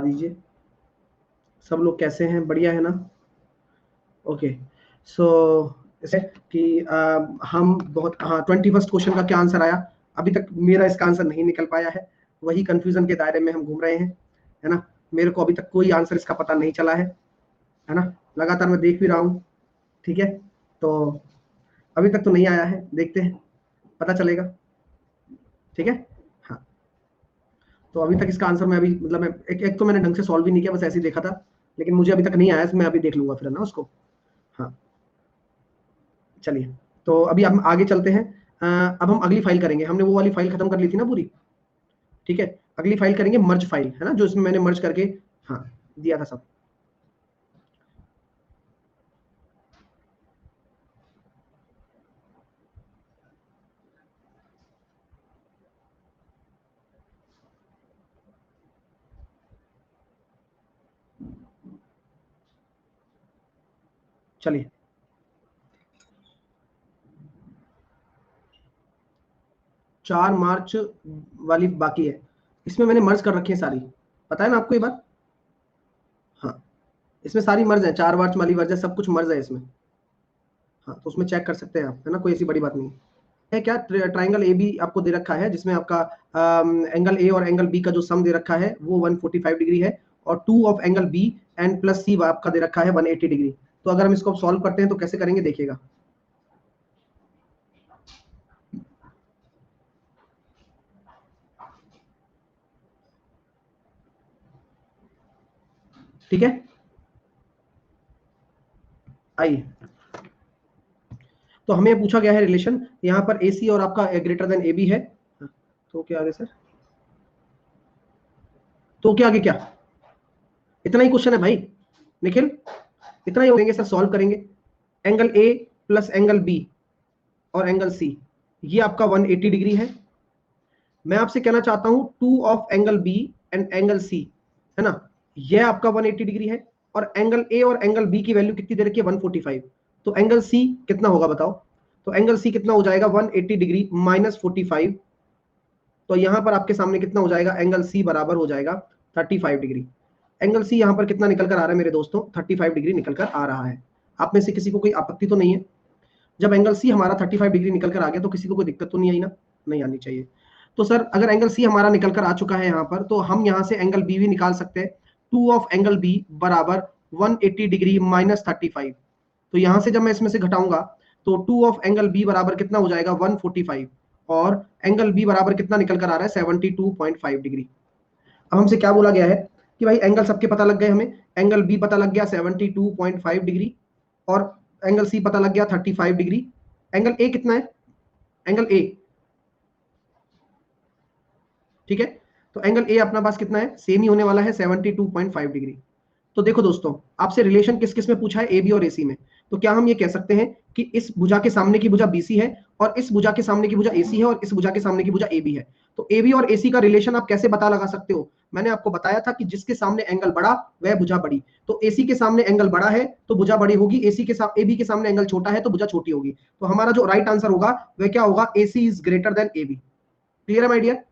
दीजिए। सब लोग कैसे हैं, बढ़िया है ना? ओके, सो इसे कि हम बहुत, हाँ 21st क्वेश्चन का क्या आंसर आया? अभी तक मेरा इसका आंसर नहीं निकल पाया है, वही कंफ्यूजन के दायरे में हम घूम रहे हैं, है ना? मेरे को अभी तक कोई आंसर इसका पता नहीं चला है ना? लगातार मैं देख भी रहा हूँ, ठीक है? तो अभी तक तो नहीं आया है, देखते हैं, पता चलेगा, ठीक है? हाँ, तो अभी तक इसका आंसर मैं अभी मतलब मैं एक तो मैंने ढंग से सॉल्व भी नहीं किया, बस ऐसे ही देखा था, लेकिन मुझे अभी तक नहीं आया, मैं अभी देख लूंगा फिर ना उसको। हाँ चलिए, तो अभी हम आगे चलते हैं। अब हम अगली फाइल करेंगे, हमने वो वाली फाइल खत्म कर ली थी ना पूरी, ठीक है? अगली फाइल करेंगे मर्ज फाइल, है ना, जो इसमें मैंने मर्ज करके हाँ दिया था सब। चलिए, चार मार्च वाली बाकी है, इसमें मैंने मर्ज कर रखी है सारी, पता है ना आपको ये बात? हाँ, इसमें सारी मर्ज है, 4 मार्च वाली मर्ज है, सब कुछ मर्ज है इसमें। हाँ, तो उसमें चेक कर सकते हैं आप, है ना, कोई ऐसी बड़ी बात नहीं है। क्या ट्राइंगल ए बी आपको दे रखा है, जिसमें आपका एंगल ए और एंगल बी का जो सम दे रखा है वो 145 डिग्री है, और 2 of angle B and plus C आपका दे रखा है 180 डिग्री। तो अगर हम इसको सॉल्व करते हैं तो कैसे करेंगे, देखिएगा। ठीक है, आइए, तो हमें पूछा गया है रिलेशन, यहाँ पर ए सी और आपका ग्रेटर देन ए बी है। तो क्या आगे सर, तो क्या आगे क्या, इतना ही क्वेश्चन है भाई निखिल, इतना ही होंगे सर, सॉल्व करेंगे। Angle A plus angle B और एंगल सी, ये आपका 180 डिग्री है। मैं आपसे कहना चाहता हूं 2 of angle B and angle C, है ना, यह आपका 180 डिग्री है, और एंगल ए और एंगल बी की वैल्यू कितनी दे रखी है, 145। तो एंगल सी कितना होगा बताओ? तो एंगल सी कितना हो जाएगा, 180 डिग्री माइनस 45। तो यहां पर आपके सामने कितना हो जाएगा, एंगल सी बराबर हो जाएगा 35 डिग्री। एंगल सी यहां पर कितना निकल कर आ रहा है मेरे दोस्तों, 35 डिग्री निकल कर आ रहा है। आप में से किसी को कोई आपत्ति तो नहीं है? जब एंगल सी हमारा 35 डिग्री निकल कर आ गया तो किसी को कोई दिक्कत तो नहीं आई ना? नहीं आनी चाहिए। तो सर अगर एंगल सी हमारा निकल कर आ चुका है यहाँ पर, तो हम यहाँ से एंगल बी भी निकाल सकते हैं। 2 ऑफ एंगल बी बराबर 180 डिग्री माइनस 35। तो यहाँ से जब मैं इसमें से घटाऊंगा तो 2 ऑफ एंगल बी बराबर कितना हो जाएगा, 145, और एंगल बी बराबर कितना निकल कर आ रहा है, 72.5 डिग्री। अब हमसे क्या बोला गया है कि भाई एंगल सबके पता लग गए हमें, एंगल बी पता लग गया 72.5 डिग्री, और एंगल सी पता लग गया 35 डिग्री। एंगल ए कितना है, एंगल ए, ठीक है, तो एंगल ए अपना पास कितना है, सेम ही होने वाला है 72.5 डिग्री। तो देखो दोस्तों, आपसे रिलेशन किस किस में पूछा है, ए बी और ए सी में। तो क्या हम ये कह सकते हैं कि इस भुजा के सामने की भुजा बीसी है, और इस भुजा के सामने की भुजा एसी है, और इस भुजा के सामने की भुजा ए बी है। तो ए बी और एसी का रिलेशन आप कैसे पता लगा सकते हो? मैंने आपको बताया था कि जिसके सामने एंगल बड़ा वह भुजा बड़ी। तो एसी के सामने एंगल बड़ा है तो भुजा बड़ी होगी, एसी के साथ ए बी के सामने एंगल छोटा है तो भुजा छोटी होगी। तो हमारा जो राइट आंसर होगा वह क्या होगा, AC is greater than A B. Clear है माय डियर?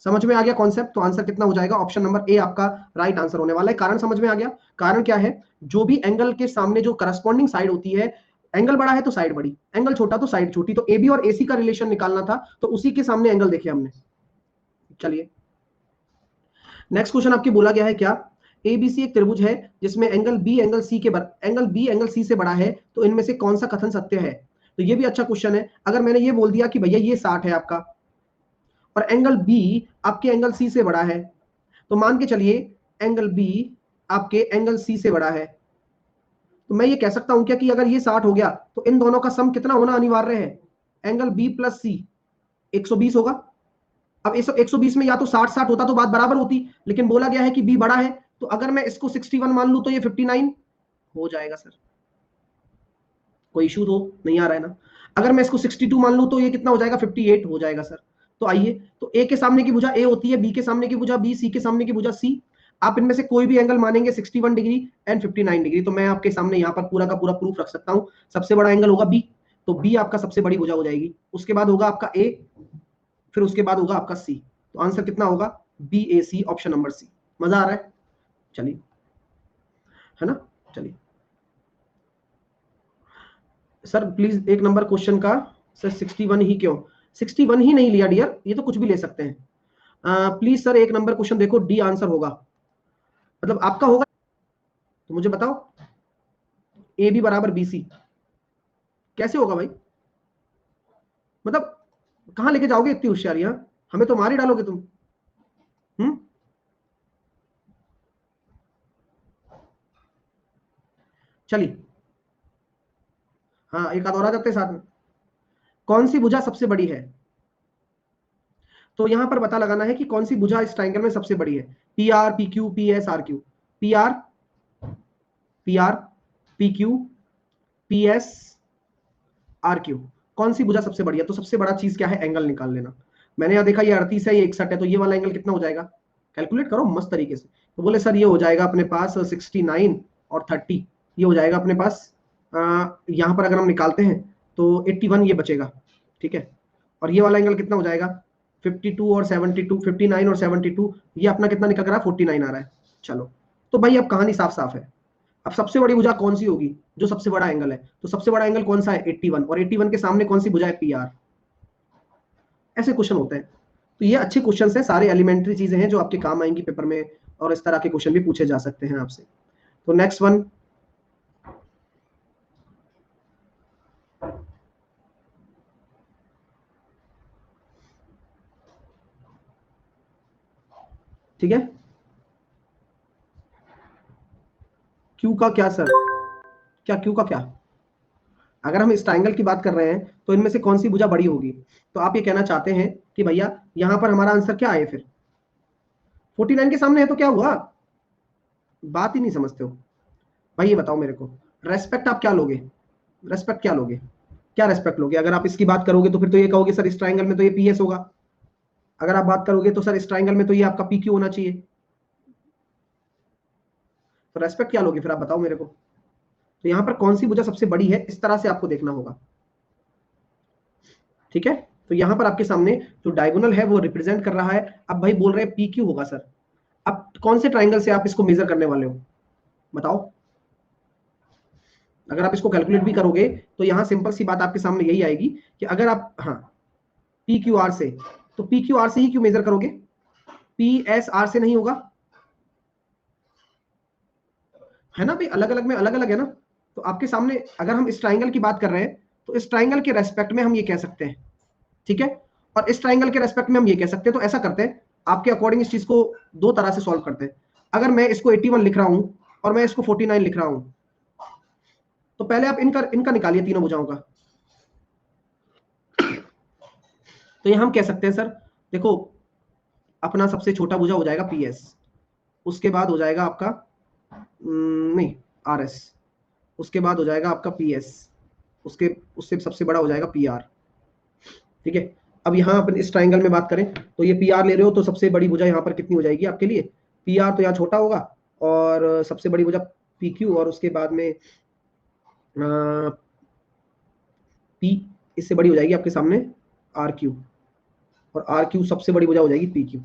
समझ में आ गया कॉन्सेप्ट? तो आंसर कितना हो जाएगा, ऑप्शन नंबर ए आपका राइट आंसर होने वाला है। कारण समझ में आ गया? कारण क्या है, जो भी एंगल के सामने जो करस्पॉन्डिंग साइड होती है, एंगल बड़ा है तो साइड बड़ी, एंगल छोटा तो साइड छोटी। तो ए बी और एसी का रिलेशन निकालना था, तो उसी के सामने एंगल देखे हमने। चलिए, नेक्स्ट क्वेश्चन आपकी बोला गया है क्या, एबीसी एक त्रिभुज है जिसमें एंगल बी एंगल सी से बड़ा है, तो इनमें से कौन सा कथन सत्य है? तो ये भी अच्छा क्वेश्चन है। अगर मैंने ये बोल दिया कि भैया ये 60 है आपका, और एंगल बी आपके एंगल सी से बड़ा है, तो मान के चलिए एंगल बी आपके एंगल सी से बड़ा है, तो मैं ये कह सकता हूं क्या कि अगर ये 60 हो गया तो इन दोनों का सम कितना होना अनिवार्य है, एंगल बी प्लस सी 120 होगा। अब इस 120 में या तो 60-60 होता तो बात बराबर होती, लेकिन बोला गया है कि बी बड़ा है, तो अगर मैं इसको 61 मान लूं तो ये 59 हो जाएगा सर। कोई इशू तो नहीं आ रहा है ना? अगर मैं इसको 62 मान लूं तो ये कितना हो जाएगा, 58 हो जाएगा सर। तो आइए, तो ए के सामने की भुजा ए होती है, बी के सामने की भुजा बी, सी के सामने की भुजा सी। आप इनमें से कोई भी एंगल मानेंगे 61 डिग्री एंड 59 डिग्री, तो मैं आपके सामने यहाँ पर पूरा का पूरा प्रूफ रख सकता हूँ। सबसे बड़ा एंगल होगा बी, तो बी आपका सबसे बड़ी भुजा हो जाएगी। उसके बाद होगा आपका ए, फिर उसके बाद होगा आपका सी। तो आंसर कितना होगा, बी ए सी, ऑप्शन नंबर सी। मजा आ रहा है? चलिए, है ना। चलिए सर प्लीज एक नंबर क्वेश्चन का सर 61 ही क्यों? 61 ही नहीं लिया डियर, ये तो कुछ भी ले सकते हैं। प्लीज सर एक नंबर क्वेश्चन देखो, डी आंसर होगा, मतलब आपका होगा तो मुझे बताओ। ए बी बराबर बी सी कैसे होगा भाई? मतलब कहां लेके जाओगे इतनी होशियारियां, हमें तो मार ही डालोगे तुम। हम्म चलिए, हाँ एक आध और आ जाते हैं साथ में। कौन सी भुजा सबसे बड़ी है? तो यहां पर पता लगाना है कि कौन सी भुजा इस ट्राइंगल में सबसे बड़ी है। P R, P Q, P S, R Q. P R, P R, P Q, P S, R Q. कौन सी भुजा सबसे बड़ी है? तो सबसे बड़ा चीज क्या है? एंगल निकाल लेना। मैंने यहाँ देखा ये 38 है, ये 61 है, तो ये वाला एंगल कितना हो जाएगा? कैलकुलेट करो मस्त तरीके से। तो बोले सर ये हो जाएगा अपने पास 69 और 30, ये हो जाएगा अपने पास यहाँ पर अगर हम निकालते हैं तो 81 ये बचेगा, ठीक है। और ये वाला एंगल कितना हो जाएगा? 52 और 72, 59 और 72, ये अपना कितना निकल रहा है? 49 आ रहा है। चलो, तो भाई अब कहानी साफ साफ है। अब सबसे बड़ी भुजा कौन सी होगी? जो सबसे बड़ा एंगल है, तो सबसे बड़ा एंगल कौन सा है? 81, और 81 के सामने कौन सी भुजा है? P are. ऐसे क्वेश्चन होते हैं। तो ये अच्छे क्वेश्चन है, सारे एलिमेंट्री चीजें हैं जो आपके काम आएंगी पेपर में, और इस तरह के क्वेश्चन भी पूछे जा सकते हैं आपसे। तो नेक्स्ट वन, ठीक है। क्यू का क्या सर? क्या क्यू का क्या? अगर हम इस ट्राइंगल की बात कर रहे हैं तो इनमें से कौन सी भुजा बड़ी होगी? तो आप ये कहना चाहते हैं कि भैया यहां पर हमारा आंसर क्या आए फिर? 49 के सामने है तो क्या हुआ? बात ही नहीं समझते हो भाई। ये बताओ मेरे को, रेस्पेक्ट आप क्या लोगे? रेस्पेक्ट क्या लोगे? क्या रेस्पेक्ट लोगे? अगर आप इसकी बात करोगे तो फिर तो ये कहोगे सर इस ट्राइंगल में तो ये पीएस होगा। अगर आप बात करोगे तो सर इस ट्राइंगल में तो ये आपका पीक्यू होना चाहिए। तो रेस्पेक्ट क्या लोगे फिर आप बताओ मेरे को। तो यहां पर कौन सी भुजा सबसे बड़ी है, इस तरह से आपको देखना होगा, ठीक है। तो यहां पर आपके सामने जो डायगोनल है वो रिप्रेजेंट कर रहा है। अब भाई बोल रहे हैं पी क्यू होगा सर। अब कौन से ट्राइंगल से आप इसको मेजर करने वाले हो बताओ? अगर आप इसको कैलकुलेट भी करोगे तो यहां सिंपल सी बात आपके सामने यही आएगी कि अगर आप, हाँ, पी क्यू आर से, तो पी क्यू आर से ही क्यों मेजर करोगे? पी एस आर से नहीं होगा, है ना भाई। अलग अलग में अलग अलग है ना। तो आपके सामने अगर हम इस ट्राइंगल की बात कर रहे हैं तो इस ट्राइंगल के रेस्पेक्ट में हम ये कह सकते हैं, ठीक है। और इस ट्राइंगल के रेस्पेक्ट में हम ये कह सकते हैं। तो ऐसा करते हैं, आपके अकॉर्डिंग इस चीज को दो तरह से सॉल्व करते हैं। अगर मैं इसको 81 लिख रहा हूं और मैं इसको 49 लिख रहा हूं, तो पहले आप इनका इनका निकालिए तीनों भुजाओं का। तो ये हम कह सकते हैं सर, देखो अपना सबसे छोटा भुजा हो जाएगा पी एस, उसके बाद हो जाएगा आपका नहीं आर एस, उसके बाद हो जाएगा आपका पी एस, उसके उससे सबसे बड़ा हो जाएगा पी आर, ठीक है। अब यहाँ अपन इस ट्राइंगल में बात करें तो ये पी आर ले रहे हो तो सबसे बड़ी भुजा यहाँ पर कितनी हो जाएगी आपके लिए? पी आर तो यहाँ छोटा होगा, और सबसे बड़ी भुजा पी क्यू, और उसके बाद में पी, इससे बड़ी हो जाएगी आपके सामने आर क्यू, और आर क्यू सबसे बड़ी भुजा हो जाएगी पी क्यू।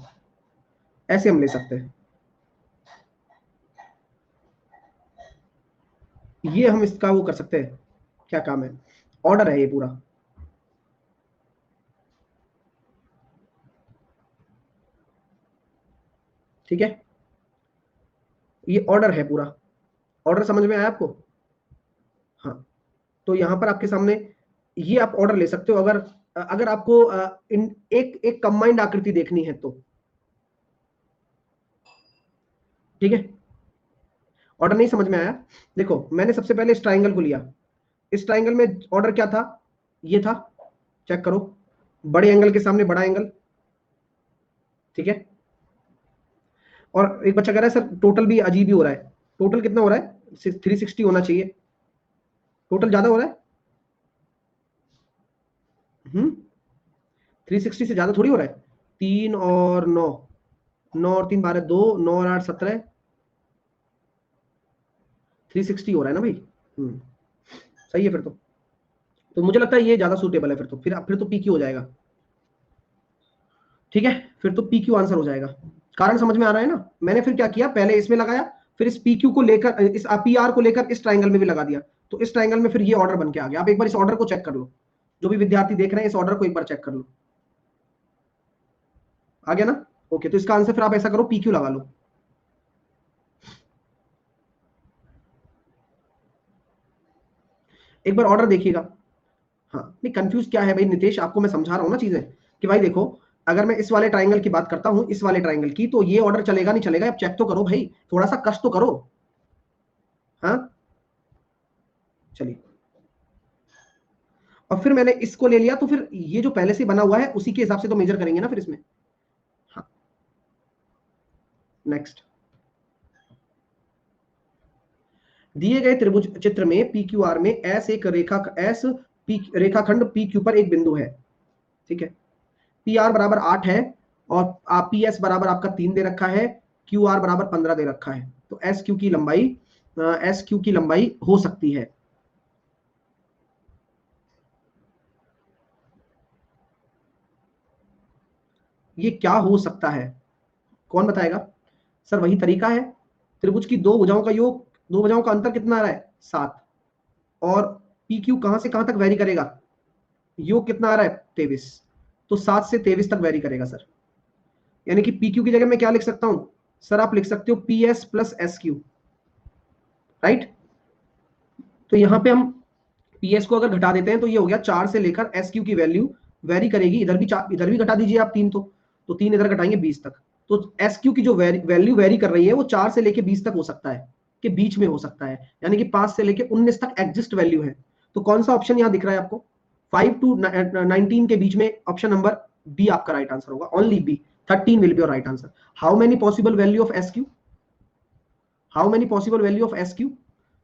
ऐसे हम ले सकते हैं। ये हम इसका वो कर सकते हैं, क्या काम है, ऑर्डर है ये पूरा, ठीक है। ये ऑर्डर है पूरा। ऑर्डर समझ में आया आपको? हाँ। तो यहां पर आपके सामने ये आप ऑर्डर ले सकते हो। अगर अगर आपको इन एक एक कंबाइंड आकृति देखनी है तो, ठीक है। ऑर्डर नहीं समझ में आया? देखो मैंने सबसे पहले इस ट्राइंगल को लिया, इस ट्राइंगल में ऑर्डर क्या था? ये था, चेक करो, बड़े एंगल के सामने बड़ा एंगल, ठीक है। और एक बच्चा कह रहा है सर टोटल भी अजीब ही हो रहा है। टोटल कितना हो रहा है? 360 होना चाहिए। टोटल ज्यादा हो रहा है। 360 से ज्यादा थोड़ी हो रहा है। 3 और 9, 9 और 3 12, 2, 9 और 8 17, 360 हो रहा है ना भाई। सही है फिर तो मुझे लगता है ये ज्यादा सूटेबल है फिर तो, फिर तो पी क्यू हो जाएगा, ठीक है। फिर तो पी क्यू आंसर हो जाएगा। कारण समझ में आ रहा है ना? मैंने फिर क्या किया, पहले इसमें लगाया, फिर इस पी क्यू को लेकर, इस पी आर को लेकर इस ट्राइंगल में भी लगा दिया, तो इस ट्राइंगल में फिर ये ऑर्डर बन के आ गया। आप एक बार इस ऑर्डर को चेक कर लो, जो भी विद्यार्थी देख रहे हैं इस ऑर्डर को एक बार चेक कर लो, आ गया ना? ओके, तो इसका आंसर फिर आप ऐसा करो, पी क्यू लगा लो। एक बार ऑर्डर देखिएगा। हाँ, नहीं कंफ्यूज क्या है भाई नितेश, आपको मैं समझा रहा हूँ ना चीजें, कि भाई देखो, अगर मैं इस वाले ट्राइंगल की बात करता हूं, इस वाले ट्राइंगल की, तो ये ऑर्डर चलेगा नहीं चलेगा, आप चेक तो करो भाई, थोड़ा सा कष्ट तो करो। हाँ चलिए, और फिर मैंने इसको ले लिया, तो फिर ये जो पहले से बना हुआ है उसी के हिसाब से तो मेजर करेंगे ना फिर इसमें। हाँ नेक्स्ट, दिए गए त्रिभुज चित्र में पी क्यू आर में एस एक रेखा, एस पी रेखाखंड पी क्यू पर एक बिंदु है, ठीक है। पी आर बराबर 8 है, और पी एस बराबर आपका 3 दे रखा है, क्यू आर बराबर 15 दे रखा है। तो एस क्यू की लंबाई, एस क्यू की लंबाई हो सकती है, ये क्या हो सकता है, कौन बताएगा? सर वही तरीका है, त्रिभुज की दो भुजाओं का योग, दो भुजाओं का अंतर कितना आ रहा है 7, और पी क्यू कहां से कहां तक वेरी करेगा, योग कितना आ रहा है 23, तो 7 से 23 तक वेरी करेगा सर। यानी कि पी क्यू की जगह मैं क्या लिख सकता हूं सर, आप लिख सकते हो P S plus S Q, right. तो यहां पे हम पी एस को अगर घटा देते हैं तो ये हो गया 4 से लेकर एस क्यू की वैल्यू वेरी करेगी, इधर भी इधर भी घटा दीजिए आप 3, तो 3 इधर घटाएंगे 20 तक। तो एस क्यू की जो वैल्यू वेरी कर रही है वो 4 से लेके 20 तक हो सकता है, के बीच में हो सकता है, यानी कि 5 से लेके 19 तक एग्जिस्ट वैल्यू है। तो कौन सा ऑप्शन यहां दिख रहा है आपको, 5 टू 19 के बीच में, ऑप्शन नंबर बी आपका राइट आंसर होगा, only B, 13 will be your right answer. How many possible value of S Q, how many possible value of S Q?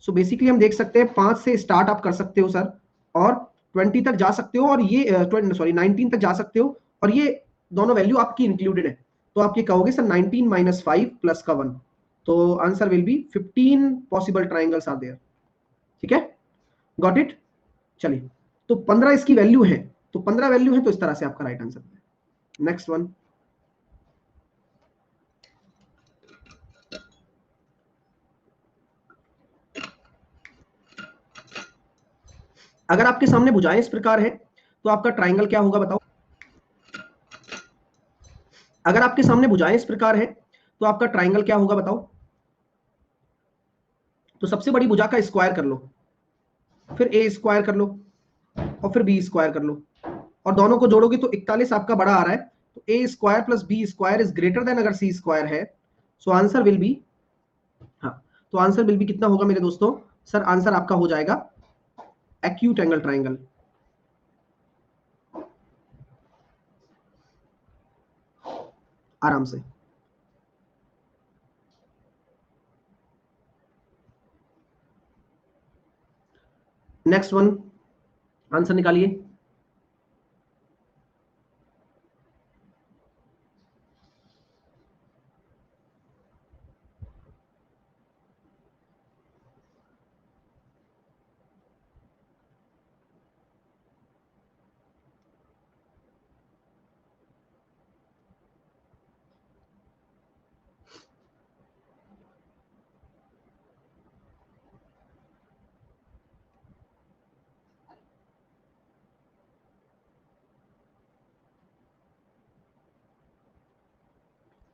So basically हम देख सकते हैं 5 से स्टार्ट आप कर सकते हो सर, और 20 तक जा सकते हो, और ये सॉरी 19 तक जा सकते हो, और ये दोनों वैल्यू आपकी इंक्लूडेड है। तो आप ये कहोगे सर 19 माइनस 5 प्लस का 1, तो answer will be 15 possible triangles are there, ठीक है, गॉट इट। चलिए, तो 15 इसकी वैल्यू है, तो 15 वैल्यू है, तो इस तरह से आपका राइट आंसर है। नेक्स्ट वन, अगर आपके सामने भुजाएं इस प्रकार है तो आपका ट्राइंगल क्या होगा बताओ? अगर आपके सामने भुजाएं इस प्रकार है तो आपका ट्राइंगल क्या होगा बताओ? तो सबसे बड़ी भुजा का स्क्वायर कर लो, फिर ए स्क्वायर कर लो, और फिर बी स्क्वायर कर लो, और दोनों को जोड़ोगे तो 41 आपका बड़ा आ रहा है। तो A square plus B square is greater than अगर सी स्क्वायर है, सो आंसर विल बी, हाँ, तो आंसर विल बी कितना होगा मेरे दोस्तों? सर आंसर आपका हो जाएगा एक्यूट एंगल ट्राइंगल। आराम से, नेक्स्ट वन, आंसर निकालिए।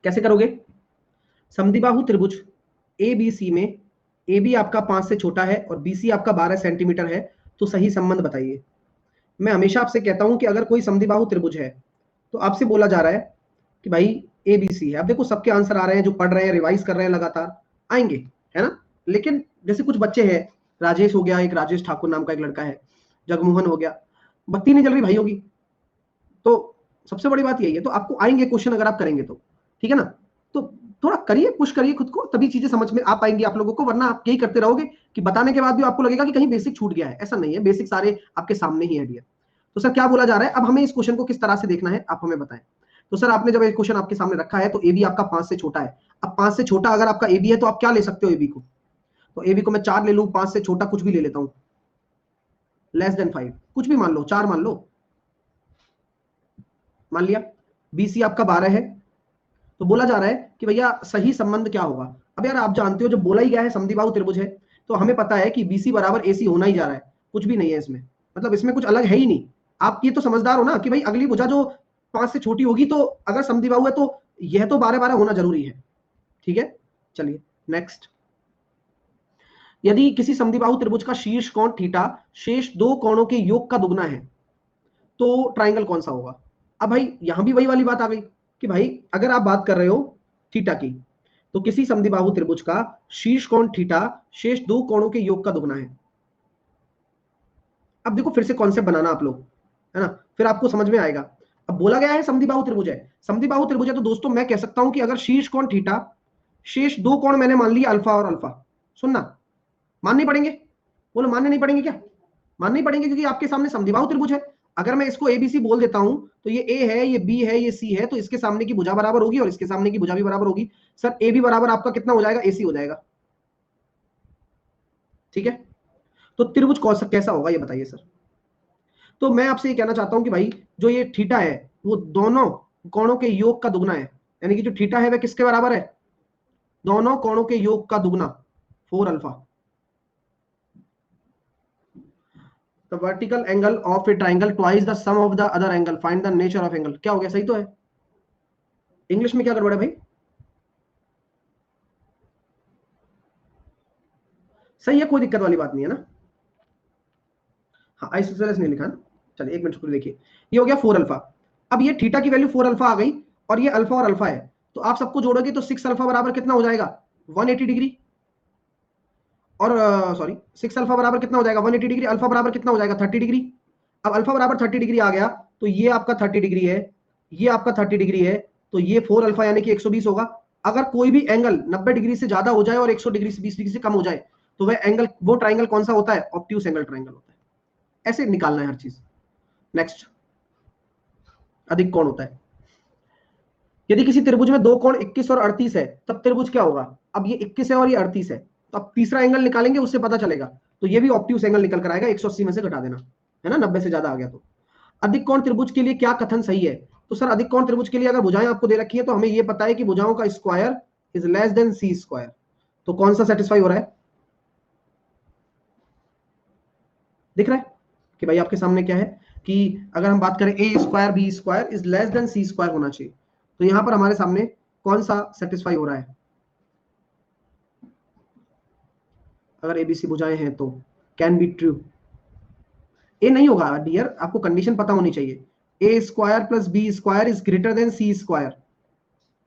कैसे करोगे? समद्विबाहु त्रिभुज ए बी सी में ए बी आपका 5 से छोटा है और बी सी आपका 12 सेंटीमीटर है, तो सही संबंध बताइए। मैं हमेशा आपसे कहता हूं कि अगर कोई समद्विबाहु त्रिभुज है तो आपसे बोला जा रहा है कि भाई ए बी सी है। अब देखो सबके आंसर आ रहे हैं, जो पढ़ रहे हैं रिवाइज कर रहे हैं लगातार, आएंगे, है ना। लेकिन जैसे कुछ बच्चे हैं, राजेश हो गया, एक राजेश ठाकुर नाम का एक लड़का है, जगमोहन हो गया, बत्ती नहीं जल रही भाई होगी। तो सबसे बड़ी बात यही है, तो आपको आएंगे क्वेश्चन अगर आप करेंगे तो, ठीक है ना। तो थोड़ा करिए, पुश करिए खुद को, तभी चीजें समझ में आ पाएंगी आप लोगों को, वरना आप यही करते रहोगे कि बताने के बाद भी आपको लगेगा कि कहीं बेसिक छूट गया है। ऐसा नहीं है, बेसिक सारे आपके सामने ही है डियर। तो सर क्या बोला जा रहा है, अब हमें इस क्वेश्चन को किस तरह से देखना है आप हमें बताएं। तो सर आपने जब एक क्वेश्चन आपके सामने रखा है, तो ए बी आपका 5 से छोटा है। अब 5 से छोटा अगर आपका ए बी है तो आप क्या ले सकते हो ए बी को? तो ए बी को मैं 4 ले लूं, 5 से छोटा कुछ भी ले लेता हूं, लेस देन 5, कुछ भी मान लो, 4 मान लो, मान लिया। बी सी आपका 12 है, तो बोला जा रहा है कि भैया सही संबंध क्या होगा। अब यार आप जानते हो जब बोला ही गया है समद्विबाहु त्रिभुज है तो हमें पता है कि BC बराबर AC होना ही जा रहा है, कुछ भी नहीं है इसमें, मतलब इसमें कुछ अलग है ही नहीं। आप ये तो समझदार हो ना कि भाई अगली भुजा जो 5 से छोटी होगी तो अगर समद्विबाहु है तो यह तो 12-12 होना जरूरी है। ठीक है, चलिए नेक्स्ट। यदि किसी समद्विबाहु त्रिभुज का शीर्ष कोण थीटा शेष दो कोणों के योग का दुगना है तो ट्राइंगल कौन सा होगा? अब भाई यहां भी वही वाली बात आ गई कि भाई अगर आप बात कर रहे हो थीटा की तो किसी समद्विबाहु त्रिभुज का शीर्ष कोण थीटा शेष दो कोणों के योग का दुगना है। अब देखो फिर से कॉन्सेप्ट बनाना आप लोग, है ना, फिर आपको समझ में आएगा। अब बोला गया है समद्विबाहु त्रिभुज है, समद्विबाहु त्रिभुज है तो दोस्तों मैं कह सकता हूं कि अगर शीर्ष कोण थीटा शेष दो कोण मैंने मान लिया अल्फा और अल्फा, सुनना मानने पड़ेंगे, बोलो मानने नहीं पड़ेंगे क्या? मानने पड़ेंगे क्योंकि आपके सामने समद्विबाहु त्रिभुज है। अगर मैं इसको ABC बोल देता हूं तो ये A है, ये B है, ये C है, तो इसके सामने की भुजा बराबर होगी और इसके सामने की भुजा भी बराबर होगी। सर AB बराबर आपका कितना हो जाएगा? AC हो जाएगा। ठीक है, तो त्रिभुज कौन सा कैसा होगा ये बताइए सर। तो मैं आपसे ये कहना चाहता हूं कि भाई जो ये थीटा है वो दोनों कोणों के योग का दुगना है, यानी कि जो थीटा है वह किसके बराबर है? दोनों कोणों के योग का दुगना, 4 alpha. The vertical angle of a triangle twice the sum of the other angle, find the nature of angle। क्या हो गया, सही तो है? इंग्लिश में क्या गड़बड़ है भाई? सही है, कोई दिक्कत वाली बात नहीं है ना। हाँ आइसोसेलेस नहीं लिखा ना, चलिए एक मिनट छोड़ देखिए, ये हो गया 4 अल्फा। अब ये थीटा की वैल्यू 4 अल्फा आ गई और ये अल्फा और अल्फा है, तो आप सबको जोड़ोगे तो 6 अल्फा बराबर कितना हो जाएगा? 180 डिग्री। और सॉरी 6 अल्फा बराबर कितना हो जाएगा? 180 डिग्री। अल्फा बराबर कितना हो जाएगा? 30 डिग्री। अब अल्फा बराबर 30 डिग्री आ गया तो ये आपका 30 डिग्री है, ये आपका 30 डिग्री है, तो ये 4 अल्फा यानी कि 120 होगा। अगर कोई भी एंगल 90 डिग्री से ज्यादा हो जाए और 100 डिग्री से 20 डिग्री से कम हो जाए तो वह एंगल, वो ट्राइंगल कौन सा होता है? ऑब्ट्यूस एंगल ट्राइंगल होता है। ऐसे निकालना है हर चीज। नेक्स्ट, अधिक कोण होता है। यदि किसी त्रिभुज में दो कोण 21 और 38 है तब त्रिभुज क्या होगा? अब ये 21 है और ये 38 है, तो अब तीसरा एंगल निकालेंगे उससे पता चलेगा, तो ये भी ऑब्ट्यूस एंगल निकल कर आएगा, 180 में से घटा देना, है ना, 90 से ज्यादा आ गया तो। अधिक कोण त्रिभुज के लिए क्या कथन सही है? तो सर अधिक कोण त्रिभुज के लिए अगर भुजाएं आपको दे रखी है तो हमें ये पता है कि भुजाओं का square is less than C square, तो कौन सा सेटिस्फाई हो रहा है? दिख रहा है कि भाई आपके सामने क्या है कि अगर हम बात करें A square B square is less than C square होना चाहिए, तो यहां पर हमारे सामने कौन सा सेटिस्फाई हो रहा है? अगर एबीसी भुजाएं हैं तो कैन बी ट्रू। ए नहीं होगा डियर, आपको कंडीशन पता होनी चाहिए। A square plus B square is greater than C square,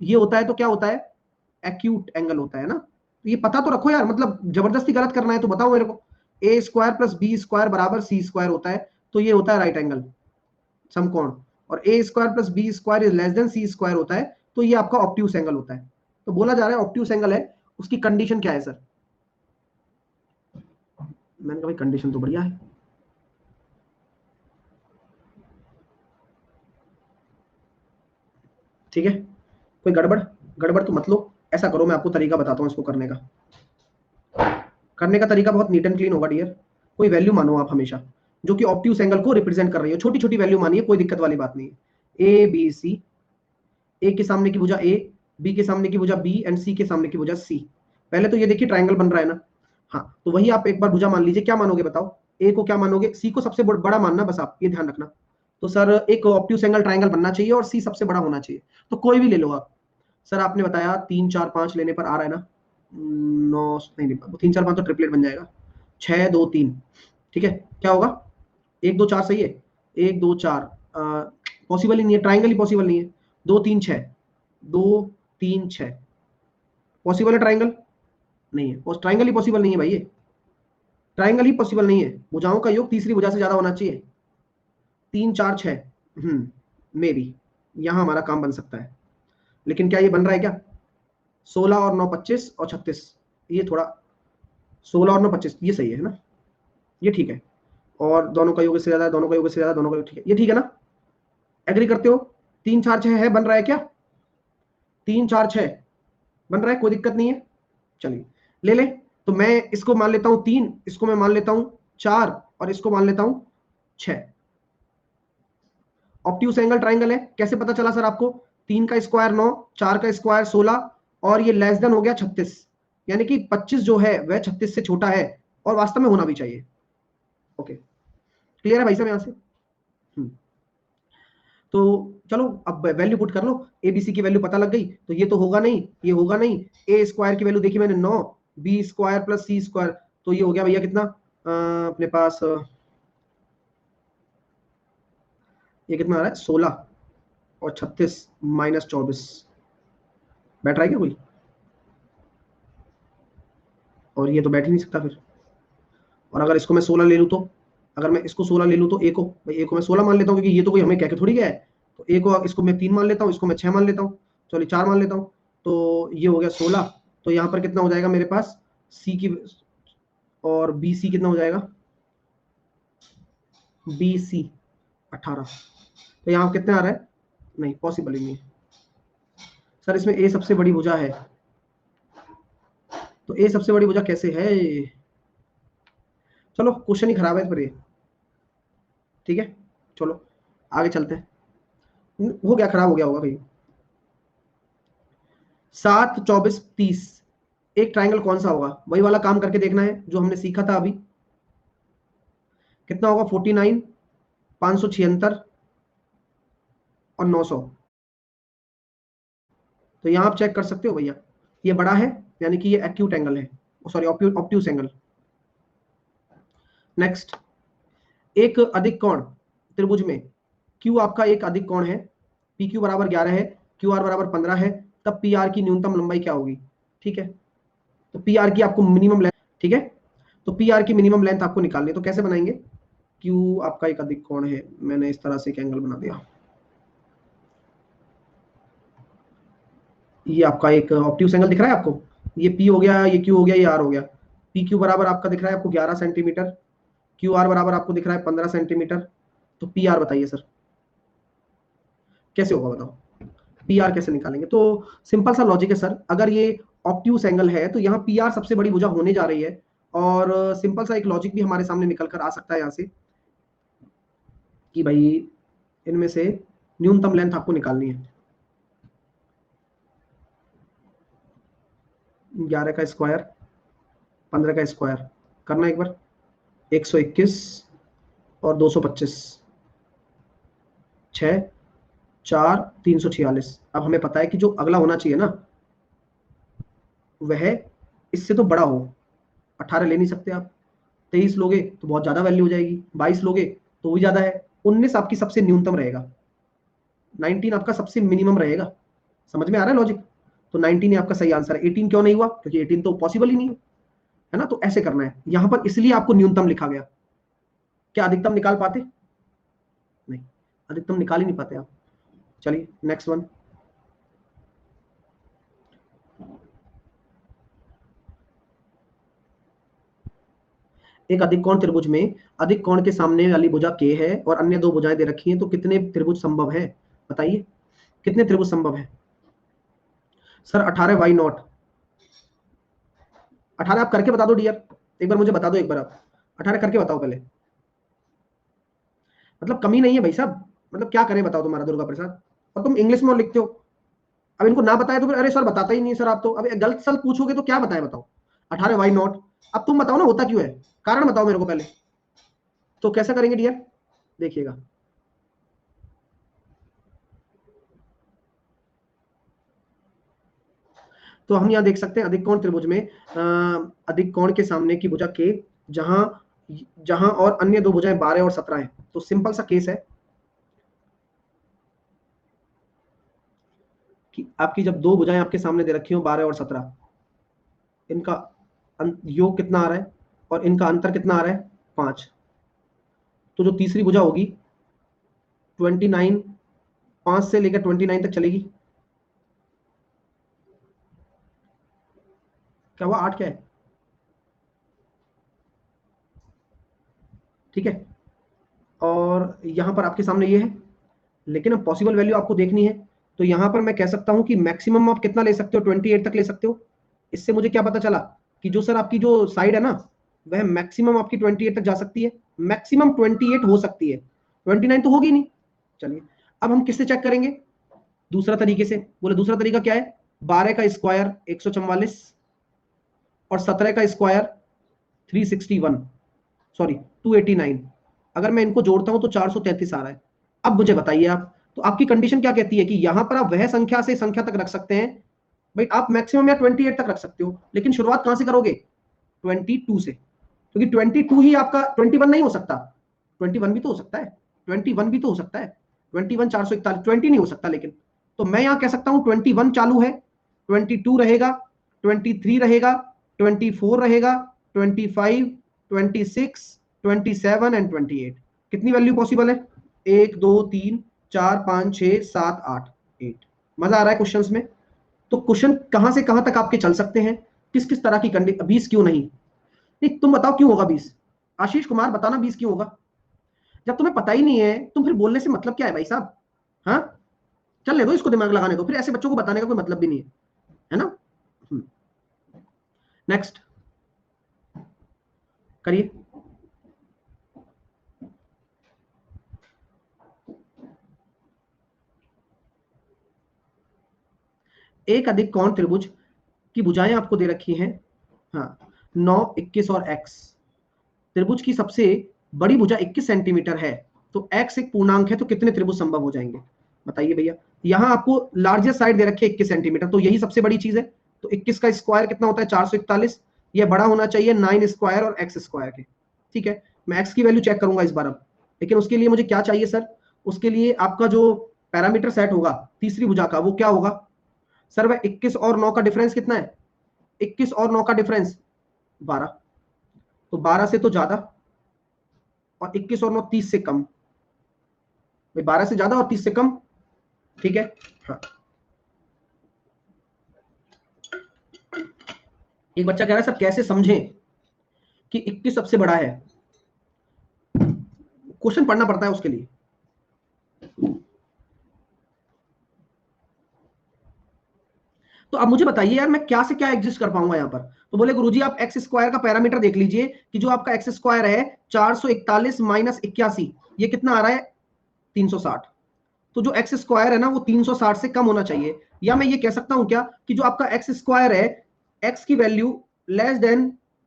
ये होता है तो क्या होता है? एक्यूट एंगल होता है ना, तो ये पता तो रखो यार, मतलब जबरदस्ती गलत करना है तो बताओ मेरे को। ए स्क्वायर प्लस बी स्क्वायर बराबर सी स्क्वायर होता है, तो ये होता है राइट एंगल समकोण। और A square plus B square is less than C square होता है, तो ये आपका ऑब्ट्यूस एंगल होता है। तो बोला जा रहा है ऑब्ट्यूस एंगल है, उसकी कंडीशन क्या है सर? मैंने कहा भाई कंडीशन तो बढ़िया है। ठीक है, कोई गड़बड़? गड़बड़ तो मत लो, ऐसा करो मैं आपको तरीका बताता हूँ इसको करने का। करने का तरीका बहुत नीट एंड क्लीन होगा डियर। कोई वैल्यू मानो आप हमेशा जो कि ऑब्ट्यूस एंगल को रिप्रेजेंट कर रही हो, छोटी छोटी वैल्यू मानिए, कोई दिक्कत वाली बात नहीं है। ए बी सी, ए के सामने की भुजा ए, बी के सामने की भुजा बी एंड सी के सामने की भुजा सी। पहले तो ये देखिए ट्राइंगल बन रहा है ना, हाँ तो वही आप एक बार भुजा मान लीजिए, क्या मानोगे बताओ? ए को क्या मानोगे? सी को सबसे बड़ा मानना, बस आप ये ध्यान रखना। तो सर एक ऑब्ट्यूस एंगल ट्राइंगल बनना चाहिए और सी सबसे बड़ा होना चाहिए, तो कोई भी ले लो आप। सर आपने बताया 3 4 5 लेने पर आ रहा है ना, 9 नहीं नहीं 3 4 5 तो ट्रिपलेट बन जाएगा, 6 2 3। ठीक है, क्या होगा? 1 2 4 सही है, 1 2 4 पॉसिबल ही नहीं है, ट्राइंगल ही पॉसिबल नहीं है। 2 3 6, 2 3 6 पॉसिबल है ट्राइंगल? नहीं है, ट्राइंगल ही पॉसिबल नहीं है भाई, ये ट्राइंगल ही पॉसिबल नहीं है। भुजाओं का योग तीसरी भुजा से ज्यादा होना चाहिए। 3 4 6 मे बी यहां हमारा काम बन सकता है, लेकिन क्या ये बन रहा है क्या? 16 और 9 25 और 36, ये थोड़ा 16 और 9 25 ये सही है ना, ये ठीक है। और दोनों का योग इससे ज्यादा है, दोनों का योग इससे ज्यादा, दोनों का योग ठीक है, ये ठीक है ना? एग्री करते हो? 3 4 6 है, बन रहा है क्या? 3 4 6 बन रहा है, कोई दिक्कत नहीं है। चलिए ले ले, तो मैं इसको मान लेता हूं 3, इसको मैं मान लेता हूं 4 और इसको मान लेता हूं 6। ऑब्ट्यूस एंगल ट्राइंगल है, कैसे पता चला सर आपको? 3 का स्क्वायर 9, 4 का स्क्वायर 16 और ये लेस देन हो गया 36, यानी कि 25 जो है वह 36 से छोटा है और वास्तव में होना भी चाहिए। ओके, क्लियर है भाई साहब यहाँ से? तो चलो अब वैल्यू पुट कर लो, एबीसी की वैल्यू पता लग गई, तो ये तो होगा नहीं, ये होगा नहीं। ए स्क्वायर की वैल्यू देखी मैंने 9, बी स्क्वायर प्लस सी स्क्वायर, तो ये हो गया भैया कितना अपने पास ये कितना आ रहा है 16 और 36 माइनस 24, बैठ रहा है क्या कोई? और ये तो बैठ ही नहीं सकता फिर। और अगर इसको मैं 16 ले लूँ तो, अगर मैं इसको 16 ले लूँ तो ए को, भाई ए को मैं 16 मान लेता हूँ क्योंकि ये तो कोई हमें कह के थोड़ी गया है। तो ए को इसको मैं 3 मान लेता हूँ, इसको मैं 6 मान लेता हूँ, चलिए 4 मान लेता हूँ, तो ये हो गया 16। तो यहाँ पर कितना हो जाएगा मेरे पास सी की, और बी सी कितना हो जाएगा, बी सी 18। तो यहाँ कितना आ रहा है, नहीं पॉसिबल ही नहीं सर, इसमें ए सबसे बड़ी भुजा है, तो ए सबसे बड़ी भुजा कैसे है? चलो क्वेश्चन ही खराब है पर ये, ठीक है चलो आगे चलते हैं। हो गया, खराब हो गया होगा भाई। 7, 24, 30 एक ट्राइंगल कौन सा होगा? वही वाला काम करके देखना है जो हमने सीखा था अभी। कितना होगा 49, 576 और 900। तो यहां आप चेक कर सकते हो भैया, ये बड़ा है यानी कि ये एक्यूट एंगल है, सॉरी ऑब्ट्यूस एंगल। नेक्स्ट, एक अधिक कोण त्रिभुज में क्यू आपका एक अधिक कोण है, पी क्यू बराबर 11 है, क्यू आर बराबर 15 है, तब पी आर की न्यूनतम लंबाई क्या होगी? ठीक है, तो पी आर की आपको मिनिमम लेंथ, ठीक है, तो पी आर की मिनिमम लेंथ आपको निकालनी है, तो कैसे बनाएंगे? क्यू आपका एक अधिक कोण है, मैंने इस तरह से एक एंगल बना दिया, ये आपका एक ऑब्ट्यूस एंगल दिख रहा है आपको, ये पी हो गया, ये क्यू हो गया, ये आर हो गया। पी क्यू बराबर आपका दिख रहा है आपको 11 सेंटीमीटर, क्यू आर बराबर आपको दिख रहा है 15 सेंटीमीटर। तो पी आर बताइए सर कैसे होगा, बताओ पी आर कैसे निकालेंगे? तो सिंपल सा लॉजिक है सर, अगर ये ऑब्ट्यूस एंगल है तो यहाँ पी आर सबसे बड़ी भुजा होने जा रही है, और सिंपल सा एक लॉजिक भी हमारे सामने निकल कर आ सकता है यहाँ से कि भाई इनमें से न्यूनतम लेंथ आपको निकालनी है। 11 का स्क्वायर 15 का स्क्वायर करना एक बार, 121 और 225, 6, 4, 346। अब हमें पता है कि जो अगला होना चाहिए ना वह इससे तो बड़ा हो, 18 ले नहीं सकते आप, 23 लोगे तो बहुत ज्यादा वैल्यू हो जाएगी, 22 लोगे तो भी ज्यादा है, 19 आपकी सबसे न्यूनतम रहेगा, 19 आपका सबसे मिनिमम रहेगा। समझ में आ रहा है लॉजिक? तो 19 ही आपका सही आंसर है। 18 क्यों नहीं हुआ? क्योंकि 18 तो पॉसिबल ही नहीं है ना। तो ऐसे करना है, यहां पर इसलिए आपको न्यूनतम लिखा गया। क्या अधिकतम निकाल पाते? नहीं, अधिकतम निकाल ही नहीं पाते आप। चलिए नेक्स्ट वन, एक अधिक कोण त्रिभुज में अधिक कोण के सामने वाली भुजा के है और अन्य दो भुजाएं दे रखी हैं, तो कितने त्रिभुज संभव है? बताइए कितने त्रिभुज संभव है? सर 18, वाई नॉट 18 आप करके बता दो डियर, एक बार मुझे बता दो, एक बार आप 18 करके बताओ पहले, मतलब कमी नहीं है भाई साहब, मतलब क्या करें बताओ तुम्हारा दुर्गा प्रसाद, और तुम इंग्लिश में लिखते हो। अब इनको ना बताया तो फिर अरे सर बताता ही नहीं सर आप तो, अब गलत सल पूछोगे तो क्या बताए बताओ। 18 वाई नॉट, अब तुम बताओ ना होता क्यों है, कारण बताओ मेरे को पहले। तो कैसा करेंगे डियर, देखिएगा, तो हम यहाँ देख सकते हैं अधिक कोण त्रिभुज में अधिक कोण के सामने की भुजा के, जहां जहां और अन्य दो भुजाएं 12 और 17 हैं। तो सिंपल सा केस है कि आपकी जब दो भुजाएं आपके सामने दे रखी हो 12 और 17, इनका योग कितना आ रहा है और इनका अंतर कितना आ रहा है 5, तो जो तीसरी भुजा होगी 29, 5 से लेकर 29 तक चलेगी। क्या हुआ, 8 क्या है? ठीक है, और यहां पर आपके सामने ये है, लेकिन अब पॉसिबल वैल्यू आपको देखनी है, तो यहां पर मैं कह सकता हूं कि मैक्सिमम आप कितना ले सकते हो, 28 तक ले सकते हो। इससे मुझे क्या पता चला कि जो सर आपकी जो साइड है ना वह मैक्सिमम आपकी 28 तक जा सकती है, मैक्सिमम 28 हो सकती है, 29 तो होगी नहीं। चलिए अब हम किससे चेक करेंगे, दूसरा तरीके से, बोले दूसरा तरीका क्या है, 12 का स्क्वायर 144 और 17 का स्क्वायर 361, सॉरी 289। अगर मैं इनको जोड़ता हूं तो 433 आ रहा है। अब मुझे बताइए आप, तो आपकी कंडीशन क्या कहती है कि यहां पर आप वह संख्या से संख्या तक रख सकते हैं। भाई आप मैक्सिमम या 28 तक रख सकते हो, लेकिन शुरुआत कहां से करोगे? 22 से, क्योंकि 22 ही आपका 21 नहीं हो सकता। 21 भी तो हो सकता है, 21 भी तो हो सकता है, 21 441, 20 नहीं हो सकता। लेकिन तो मैं यहां कह सकता हूं 21 चालू है, 22 रहेगा, 23 रहेगा, 24 रहेगा, 25, 26, 27 एंड 28। कितनी वैल्यू पॉसिबल है? 1 2 3 4 5 6 7 8 8। मजा आ रहा है क्वेश्चंस में? तो क्वेश्चन कहां से कहां तक आपके चल सकते हैं, किस किस तरह की कंडीशन। 20 क्यों नहीं? नहीं, तुम बताओ क्यों होगा 20? आशीष कुमार बताना 20 क्यों होगा? जब तुम्हें पता ही नहीं है, तुम फिर बोलने से मतलब क्या है भाई साहब? हाँ, चलने दो, इसको दिमाग लगाने दो, फिर ऐसे बच्चों को बताने का कोई मतलब भी नहीं है ना? नेक्स्ट करिए। एक अधिक कोण त्रिभुज की भुजाएं आपको दे रखी हैं। हाँ, 9, 21 और x। त्रिभुज की सबसे बड़ी भुजा 21 सेंटीमीटर है, तो x एक पूर्णांक है, तो कितने त्रिभुज संभव हो जाएंगे? बताइए भैया। यहां आपको लार्जेस्ट साइड दे रखी है 21 सेंटीमीटर, तो यही सबसे बड़ी चीज है। तो 21 का स्क्वायर कितना होता है? 441। ये बड़ा होना चाहिए 9 स्क्वायर और x स्क्वायर के। ठीक है, मैं x की वैल्यू चेक करूंगा इस बार अब, लेकिन उसके लिए मुझे क्या चाहिए सर? उसके लिए आपका जो पैरामीटर सेट होगा तीसरी भुजा का, वो क्या होगा सर? वह 21 और 9 का डिफरेंस कितना है? 21 और 9 का डिफरेंस 12, तो 12 से तो ज्यादा, और 21 और 9 30 से कम। भाई 12 से ज्यादा और 30 से कम, ठीक है। हाँ, एक बच्चा कह रहा है सर कैसे समझें कि 21 सबसे बड़ा है? क्वेश्चन पढ़ना पड़ता है उसके लिए। तो अब मुझे बताइए यार, मैं क्या से क्या एग्जिस्ट कर पाऊंगा यहाँ पर? तो बोले गुरुजी आप एक्स स्क्वायर का पैरामीटर देख लीजिए कि जो आपका एक्स स्क्वायर है 441 माइनस 81, ये कितना आ रहा है? 360। तो जो एक्स स्क्वायर है ना वो 360 से कम होना चाहिए। या मैं ये कह सकता हूं क्या कि जो आपका एक्स स्क्वायर है, एक्स की value less than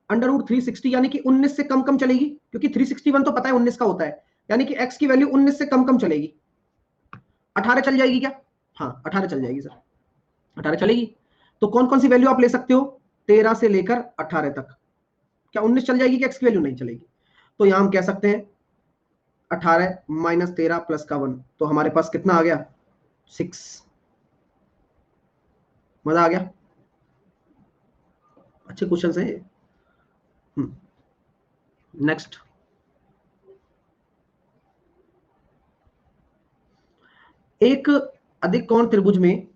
under root 360, यानी कि 19 से कम कम चलेगी, क्योंकि 361 तो पता है 19 का होता है, यानी कि एक्स की वैल्यू 19 से कम कम चलेगी। 18 चल जाएगी क्या? हाँ 18 चल जाएगी सर, 18 चलेगी। तो कौन कौन सी वैल्यू आप ले सकते हो? 13 से लेकर 18 तक। क्या 19 चल जाएगी कि एक्स की वैल्यू नहीं चलेगी? तो यहां हम कह सकते हैं 18 माइनस 13 प्लस का 1, तो हमारे पास कितना आ गया? 6। मजा आ गया, अच्छे क्वेश्चन है। नेक्स्ट, एक अधिक कोण त्रिभुज में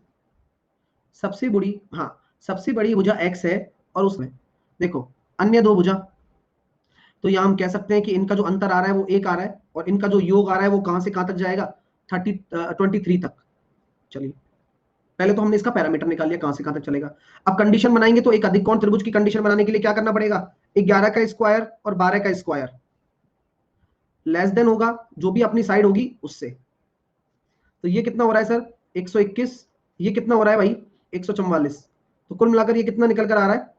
सबसे बड़ी, हाँ सबसे बड़ी भुजा x है, और उसमें देखो अन्य दो भुजा, तो यहां हम कह सकते हैं कि इनका जो अंतर आ रहा है वो 1 आ रहा है, और इनका जो योग आ रहा है वो कहां से कहां तक जाएगा? 23 तक। चलिए, पहले तो हमने इसका पैरामीटर निकाल लिया कहां से कहां तक चलेगा। अब कंडीशन बनाएंगे, तो एक अधिक कोण त्रिभुज की कंडीशन बनाने के लिए क्या करना पड़ेगा? 11 का स्क्वायर और 12 का स्क्वायर लेस देन होगा जो भी अपनी साइड होगी उससे। तो ये कितना हो रहा है सर? 121। ये कितना हो रहा है भाई? 144। तो कुल मिलाकर ये कितना निकल कर आ रहा है?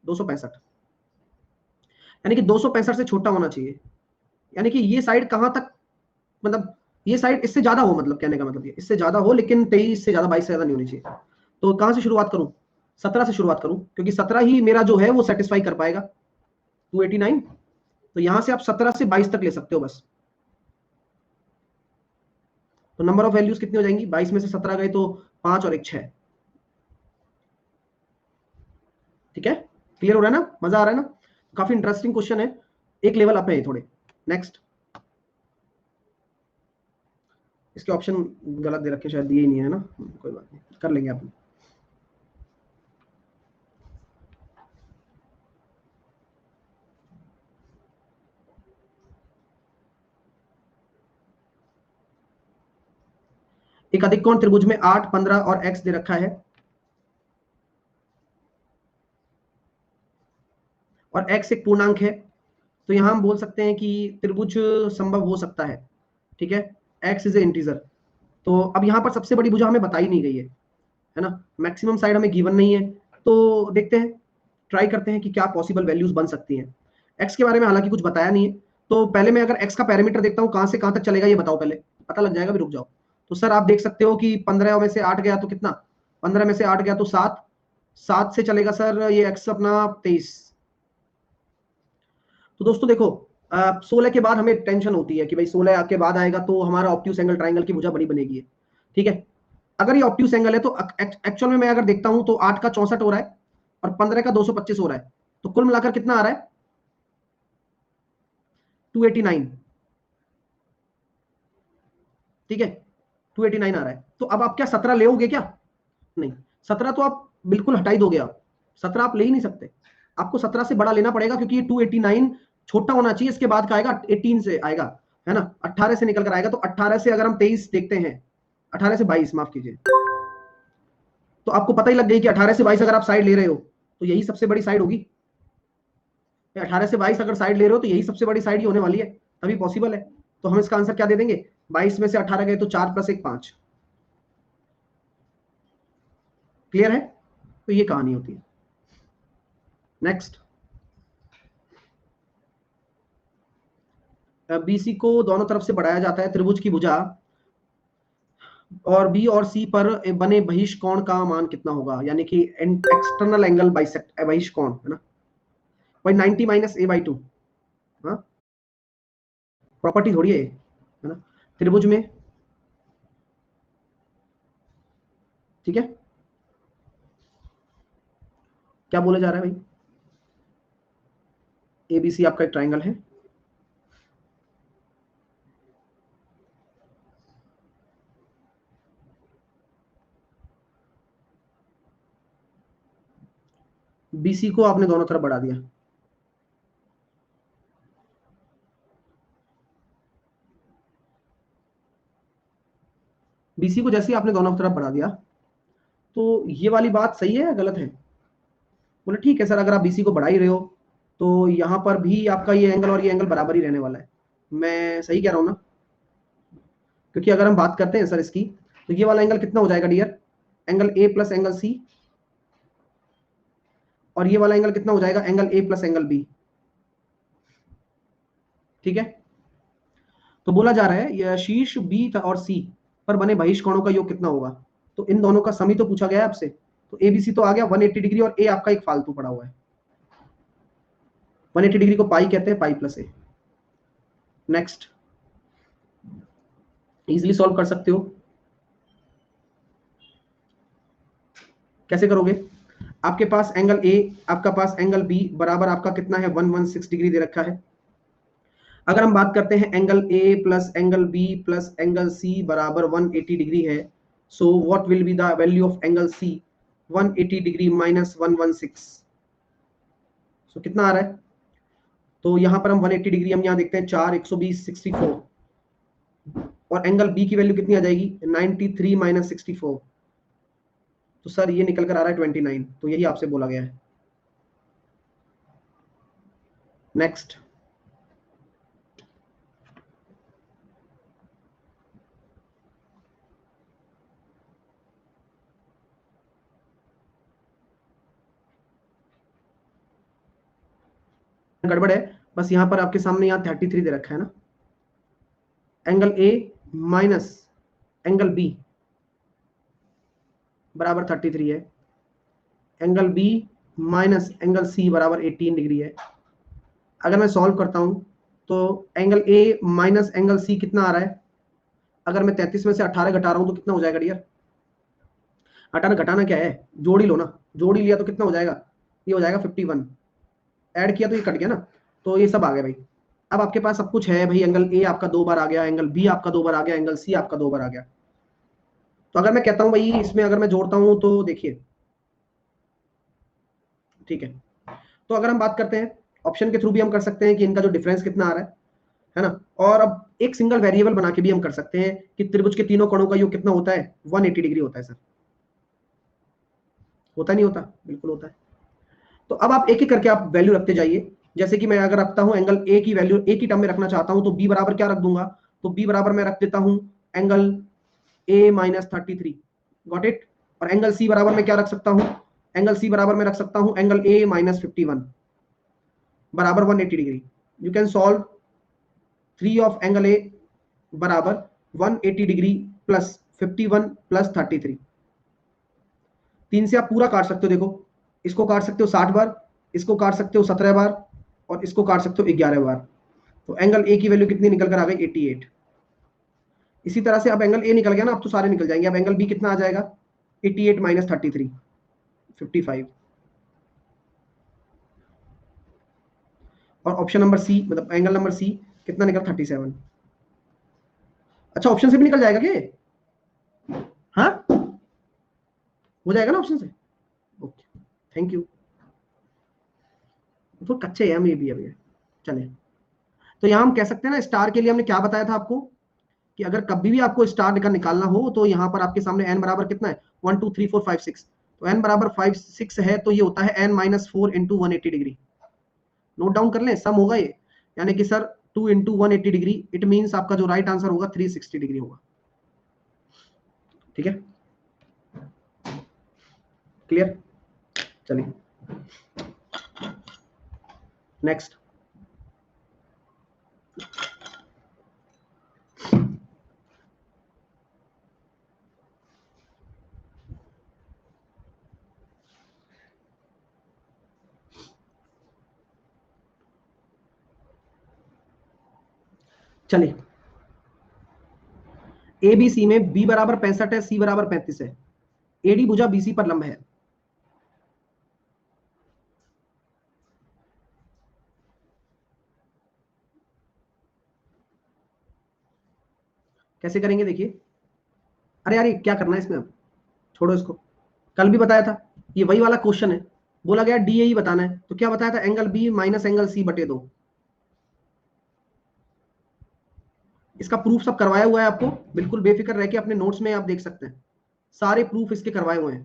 265। यानी कि 265 से छोटा होना चाहिए, यानी कि ये साइड कहां तक, मतलब ये साइड इससे ज्यादा हो, मतलब कहने का मतलब ये इससे ज्यादा हो, लेकिन 23 से ज्यादा, 22 से ज्यादा नहीं होनी चाहिए। तो कहां से शुरुआत करूं? 17 से शुरुआत करूं, क्योंकि 17 ही मेरा जो है वो सेटिस्फाई कर पाएगा 289। तो यहां से आप 17 से 22 तक ले सकते हो बस। तो नंबर ऑफ वैल्यूज कितनी हो जाएंगी? 22 में से 17 गए तो 5 और एक 6। ठीक है, क्लियर हो रहा है ना? मजा आ रहा है ना? काफी इंटरेस्टिंग क्वेश्चन है, एक लेवल अप है थोड़े। नेक्स्ट, इसके ऑप्शन गलत दे रखे, शायद दिए ही नहीं है ना, कोई बात नहीं, कर लेंगे आप। एक अधिक कोण त्रिभुज में 8, 15 और x दे रखा है, और x एक पूर्णांक है, तो यहां हम बोल सकते हैं कि त्रिभुज संभव हो सकता है। ठीक है, x इज ए इंटीजर। तो अब यहां पर सबसे बड़ी भुजा हमें बताई नहीं गई है ना, मैक्सिमम साइड हमें गिवन नहीं है। तो देखते हैं, ट्राई करते हैं कि क्या पॉसिबल वैल्यूज बन सकती हैं। एक्स के बारे में हालांकि कुछ बताया नहीं है, तो पहले मैं अगर एक्स का पैरामीटर देखता हूँ कहां से कहां तक चलेगा ये बताओ, पहले पता लग जाएगा, भी रुक जाओ। तो सर आप देख सकते हो कि 15 में से 8 गया तो कितना, 15 में से 8 गया तो 7, 7 से चलेगा सर ये एक्स अपना 23। तो दोस्तों देखो 16 के बाद हमें टेंशन होती है कि भाई 16 के बाद आएगा तो हमारा ऑब्ट्यूस एंगल ट्राइंगल की भुजा बड़ी बनेगी, ठीक है। अगर ये ऑब्ट्यूस एंगल है तो एक्चुअल में मैं अगर देखता हूं तो 8 का 64 हो रहा है और 15 का 225 हो रहा है, तो कुल मिलाकर कितना आ रहा है 289, ठीक है, 289 आ रहा है। तो अब आप क्या 17 ले क्या? नहीं, 17 तो आप बिल्कुल हटा ही दोगे, आप 17 आप ले ही नहीं सकते, आपको 17 से बड़ा लेना पड़ेगा, क्योंकि ये 289 छोटा होना चाहिए, इसके बाद का आएगा 18 से आएगा, है ना, 18 से निकल कर आएगा। तो 18 से अगर हम 23 देखते हैं, 18 से 22 माफ कीजिए, तो आपको पता ही लग गई कि 18 से 22 अगर आप साइड ले रहे हो तो यही सबसे बड़ी साइड होगी। 18 से 22 अगर साइड ले रहे हो तो यही सबसे बड़ी साइड ही होने वाली है, तभी पॉसिबल है। तो हम इसका आंसर क्या दे देंगे, 22 में से 18 गए तो 4 + 1 5। क्लियर है? तो ये कहानी होती है। नेक्स्ट, बीसी को दोनों तरफ से बढ़ाया जाता है, त्रिभुज की भुजा और बी और सी पर बने बहिष्कोण का मान कितना होगा, यानी कि एक्सटर्नल एंगल बाइसेक्ट बहिष्कोण, है ना, भाई 90 - a/2। हाँ, प्रॉपर्टी थोड़ी है ना, त्रिभुज में, ठीक है। क्या बोला जा रहा है भाई, एबीसी आपका एक ट्राइंगल है, बीसी को आपने दोनों तरफ बढ़ा दिया, बीसी को जैसे ही आपने दोनों तरफ बढ़ा दिया, तो ये वाली बात सही है या गलत है? बोले ठीक है सर, अगर आप बीसी को बढ़ा ही रहे हो तो यहां पर भी आपका ये एंगल और ये एंगल बराबर ही रहने वाला है। मैं सही कह रहा हूं ना? क्योंकि अगर हम बात करते हैं सर इसकी, तो ये वाला एंगल कितना हो जाएगा dear, angle A plus angle C, और ये वाला एंगल कितना हो जाएगा, angle A plus angle B, ठीक है। तो बोला जा रहा है यह शीर्ष बी और सी पर बने बहिष्कोणों का योग कितना होगा, तो इन दोनों का सम ही तो पूछा गया है आपसे। तो एबीसी तो आ गया 180 डिग्री, और ए आपका एक फालतू पड़ा हुआ है, 180 डिग्री को पाई कहते हैं, पाई प्लस ए। नेक्स्ट, इजीली सॉल्व कर सकते हो, कैसे करोगे, आपके पास एंगल ए, आपका पास एंगल बी बराबर आपका कितना है 116 डिग्री दे रखा है। अगर हम बात करते हैं angle A plus angle B plus angle C बराबर 180 डिग्री है, so what will be the value of angle C, 180 degree minus 116, so कितना आ रहा है, तो यहां पर हम 180 डिग्री हम यहां देखते हैं 4, 120, 64, और एंगल बी की वैल्यू कितनी आ जाएगी 93 - 64, तो सर ये निकल कर आ रहा है 29, तो यही आपसे बोला गया है। नेक्स्ट, गड़बड़ है, बस यहां पर आपके सामने यहाँ 33 दे रखा है ना, angle A minus angle B बराबर 33 है, angle B minus angle C बराबर 18 डिग्री है। अगर मैं सॉल्व करता हूं तो angle A minus angle C कितना आ रहा है, अगर मैं 33 में से 18 घटा रहा हूं तो कितना हो जाएगा डियर, 18 घटाना क्या है, जोड़ ही लो ना, जोड़ ही लिया तो कितना हो जाएगा, ये हो जाएगा 51, ऐड किया तो ये कट गया ना, तो ये सब आ गया भाई। अब आपके पास सब कुछ है भाई, एंगल ए आपका 2 बार आ गया, एंगल बी आपका 2 बार आ गया, एंगल सी आपका 2 बार आ गया। तो अगर मैं कहता हूं भाई इसमें अगर मैं जोड़ता हूं तो देखिए, ठीक है, तो अगर हम बात करते हैं ऑप्शन के थ्रू भी हम कर सकते हैं कि इनका जो डिफरेंस कितना आ रहा है ना, और अब एक सिंगल वेरिएबल बना के भी हम कर सकते हैं कि त्रिभुज के तीनों कोणों का योग कितना होता है 180 डिग्री होता है सर, होता नहीं होता, बिल्कुल होता है। तो अब आप एक एक करके आप वैल्यू रखते जाइए, जैसे कि मैं अगर रखता हूं एंगल ए की वैल्यू ए की टर्म में रखना चाहता हूं तो बी बराबर क्या रख दूंगा, तो बी बराबर मैं रख देता हूं angle A minus 33, got it, और एंगल सी बराबर मैं क्या रख सकता हूं, एंगल सी बराबर मैं रख सकता हूं एंगल ए माइनस 51 बराबर 180 degree. You can solve 3 of angle A बराबर 180 डिग्री प्लस 51 प्लस 33। 3 से आप पूरा काट सकते हो, देखो इसको काट सकते हो 60 बार, इसको काट सकते हो 17 बार, और इसको काट सकते हो 11 बार। तो एंगल ए की वैल्यू कितनी निकल कर आ गई 88। इसी तरह से अब एंगल ए निकल गया ना, अब तो सारे निकल जाएंगे। अब एंगल बी कितना आ जाएगा 88 माइनस 33 55। और ऑप्शन नंबर सी मतलब एंगल नंबर सी कितना निकल 37। अच्छा ऑप्शन से भी निकल जाएगा क्या? हाँ हो जाएगा ना ऑप्शन से। Okay thank you. तो कच्चे हैं हम ये भी अभी। चले तो यहाँ हम कह सकते हैं ना, स्टार के लिए हमने क्या बताया था आपको कि अगर कभी भी आपको स्टार का निकालना हो तो यहाँ पर आपके सामने n बराबर कितना है 1 2 3 4 5 6। तो n बराबर 5 6 है तो ये होता है n minus 4 into 180 degree. Note down कर लें, सम होगा ये, यानी कि sir 2 into 180 degree, it means आपका जो राइट आंसर होगा 360 डिग्री होगा। ठीक है क्लियर। चलिए नेक्स्ट। चलिए ए बी सी में बी बराबर 65 है, सी बराबर 35 है, एडी भुजा बीसी पर लंब है। कैसे करेंगे देखिए। अरे यार ये क्या करना है इसमें, अब छोड़ो इसको। कल भी बताया था, ये वही वाला क्वेश्चन है, बोला गया डी ही बताना है। तो क्या बताया था, angle B minus angle C बटे 2। इसका प्रूफ सब करवाया हुआ है आपको, बिल्कुल बेफिक्र रह के अपने नोट्स में आप देख सकते हैं, सारे प्रूफ इसके करवाए हुए हैं।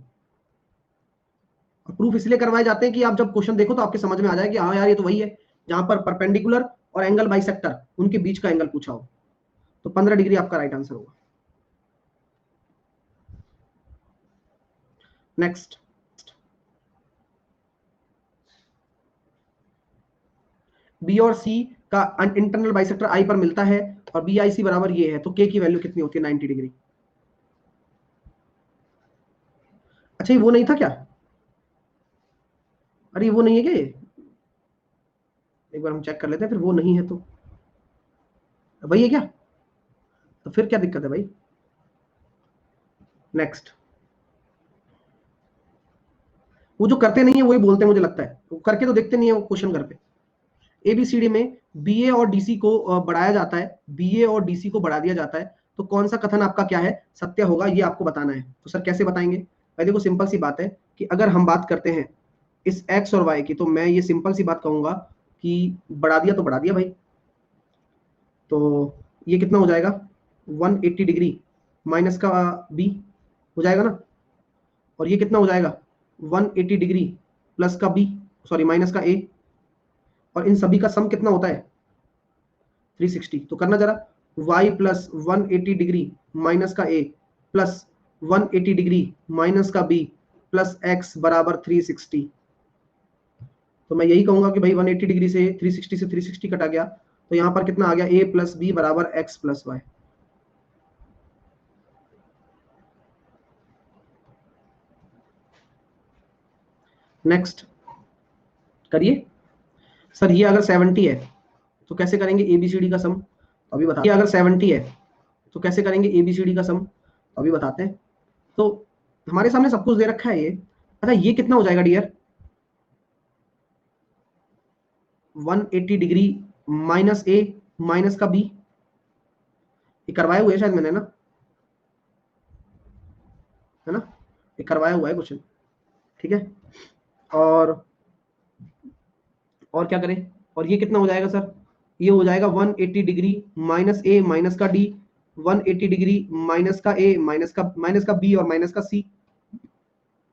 और प्रूफ इसलिए करवाए जाते हैं कि आप जब क्वेश्चन देखो तो आपके समझ में आ जाए कि हाँ यार ये तो वही है जहां पर परपेंडिकुलर और एंगल बाइसेक्टर उनके बीच का एंगल पूछा हो। तो 15 डिग्री आपका राइट आंसर होगा। नेक्स्ट, बी और सी का इंटरनल बाइसेक्टर आई पर मिलता है और बी आई सी बराबर ये है, तो के की वैल्यू कितनी होती है 90 डिग्री। अच्छा ये वो नहीं था क्या, अरे ये वो नहीं है क्या, ये एक बार हम चेक कर लेते हैं, फिर वो नहीं है तो वही है क्या, तो फिर क्या दिक्कत है भाई। नेक्स्ट, वो जो करते नहीं है वही बोलते हैं मुझे लगता है, वो करके तो देखते नहीं है वो क्वेश्चन घर पे। एबीसीडी में बीए और डीसी को बढ़ाया जाता है, बीए और डीसी को बढ़ा दिया जाता है, तो कौन सा कथन आपका क्या है सत्य होगा, ये आपको बताना है। तो सर कैसे बताएंगे भाई, देखो सिंपल सी बात है कि अगर हम बात करते हैं इस एक्स और वाई की, तो मैं ये सिंपल सी बात कहूंगा कि बढ़ा दिया तो बढ़ा दिया भाई। तो ये कितना हो जाएगा 180 डिग्री माइनस का बी हो जाएगा ना, और ये कितना हो जाएगा 180 डिग्री प्लस का बी, सॉरी माइनस का ए, और इन सभी का सम कितना होता है 360। तो करना जरा, y प्लस 180 डिग्री माइनस का a प्लस 180 डिग्री माइनस का b प्लस x बराबर 360। तो मैं यही कहूंगा कि भाई 180 डिग्री से 360 कटा गया, तो यहां पर कितना आ गया a प्लस बी बराबर x प्लस वाई। नेक्स्ट करिए। सर ये अगर 70 है तो कैसे करेंगे एबीसीडी का सम, अभी बता। ये अगर 70 है तो कैसे करेंगे एबीसीडी का सम, अभी बताते हैं। तो हमारे सामने सब कुछ दे रखा है ये। अच्छा ये कितना हो जाएगा डियर 180 डिग्री माइनस ए माइनस का बी, ये करवाए हुए शायद मैंने ना, है ना, ये करवाया हुआ है क्वेश्चन। ठीक है, और क्या करें, और ये कितना हो जाएगा सर, ये हो जाएगा 180 डिग्री माइनस ए माइनस का डी, 180 डिग्री माइनस का ए माइनस का बी और माइनस का सी,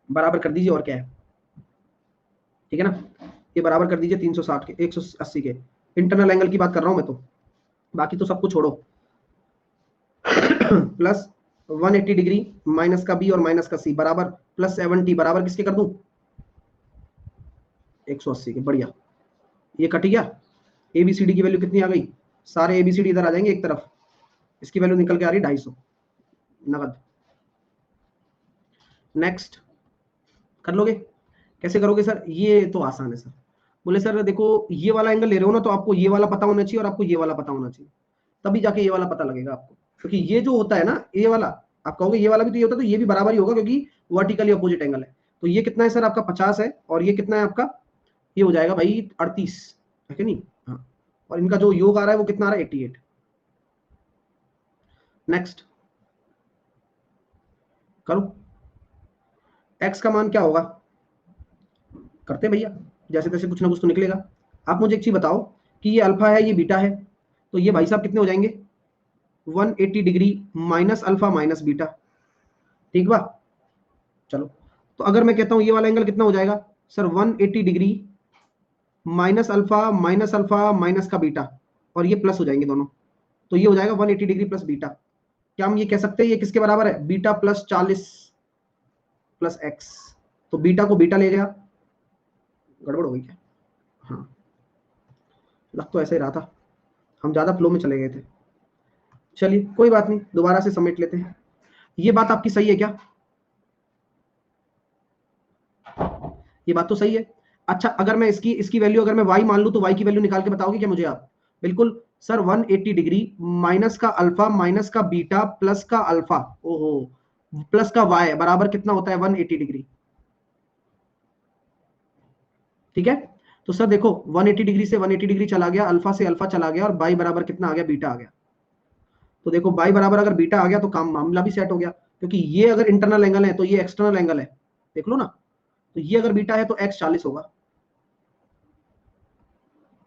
बराबर कर दीजिए और क्या है। ठीक है ना, ये बराबर कर दीजिए 360 के 180 के। इंटरनल एंगल की बात कर रहा हूं मैं, तो बाकी तो सब कुछ छोड़ो। प्लस 180 डिग्री माइनस का बी और माइनस का सी बराबर प्लस 70, बराबर किसके कर दूं 180 के, बढ़िया, ये कट गया। ABCD की वैल्यू कितनी आ गई, सारे ABCD इधर आ जाएंगे एक तरफ, इसकी वैल्यू निकल के आ रही 250 नगद। नेक्स्ट कर लोगे, कैसे करोगे सर, ये तो आसान है सर। बोले सर देखो ये वाला एंगल ले रहे हो ना, तो आपको ये वाला पता होना चाहिए और आपको ये वाला पता होना चाहिए, तभी जाके ये वाला पता लगेगा आपको। क्योंकि ये जो होता है ना, ये वाला आप कहोगे ये वाला भी तो ये होता है, तो ये भी बराबर ही होगा क्योंकि वर्टिकली अपोजिट एंगल है। तो ये कितना है सर आपका 50 है, और ये कितना है आपका, ये हो जाएगा भाई 38 है कि नहीं, हाँ। और इनका जो योग आ रहा है वो कितना आ रहा है 88। नेक्स्ट करो, एक्स का मान क्या होगा, करते भैया, जैसे तैसे कुछ ना कुछ तो निकलेगा। आप मुझे एक चीज बताओ कि ये अल्फा है ये बीटा है, तो ये भाई साहब कितने हो जाएंगे 180 degree minus alpha minus beta, ठीक बा। चलो, तो अगर मैं कहता हूं ये वाला एंगल कितना हो जाएगा sir 180 degree minus alpha minus का बीटा, और ये प्लस हो जाएंगे दोनों, तो ये हो जाएगा 180 डिग्री प्लस बीटा। क्या हम ये कह सकते हैं ये किसके बराबर है, बीटा प्लस 40 प्लस एक्स। तो बीटा को बीटा ले गया, गड़बड़ हो गई क्या, हाँ लग तो ऐसे ही रहा था, हम ज्यादा फ्लो में चले गए थे। चलिए कोई बात नहीं, दोबारा से समेट लेते हैं। ये बात आपकी सही है क्या, ये बात तो सही है। अच्छा, अगर मैं इसकी इसकी वैल्यू अगर मैं y मान लूं, तो y की वैल्यू निकाल के बताओगे क्या मुझे आप, बिल्कुल सर 180 डिग्री माइनस का अल्फा माइनस का बीटा प्लस का अल्फा, ओहो प्लस का y बराबर कितना होता है 180 डिग्री, ठीक है। तो सर देखो 180 डिग्री से 180 डिग्री चला गया, अल्फा से अल्फा चला गया, और y बराबर कितना आ गया, बीटा आ गया। तो देखो y बराबर अगर बीटा आ गया तो काम मामला भी सेट हो गया, क्योंकि ये अगर इंटरनल एंगल है तो ये एक्सटर्नल एंगल है, देख लो ना। तो ये अगर बीटा है तो x 40 होगा,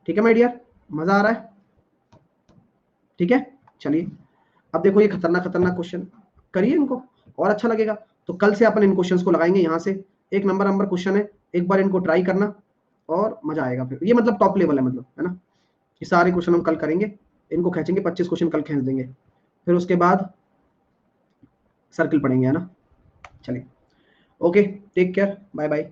ठीक है माय डियर, मजा आ रहा है, ठीक है। चलिए अब देखो ये खतरनाक खतरनाक क्वेश्चन, करिए इनको और अच्छा लगेगा। तो कल से अपन इन क्वेश्चंस को लगाएंगे यहाँ से, एक नंबर क्वेश्चन है, एक बार इनको ट्राई करना और मजा आएगा। फिर ये मतलब टॉप लेवल है, मतलब है ना, ये सारे क्वेश्चन हम कल करेंगे, इनको खींचेंगे, 25 क्वेश्चन कल खींच देंगे, फिर उसके बाद सर्किल पढ़ेंगे, है ना। चलिए okay, take care, bye bye.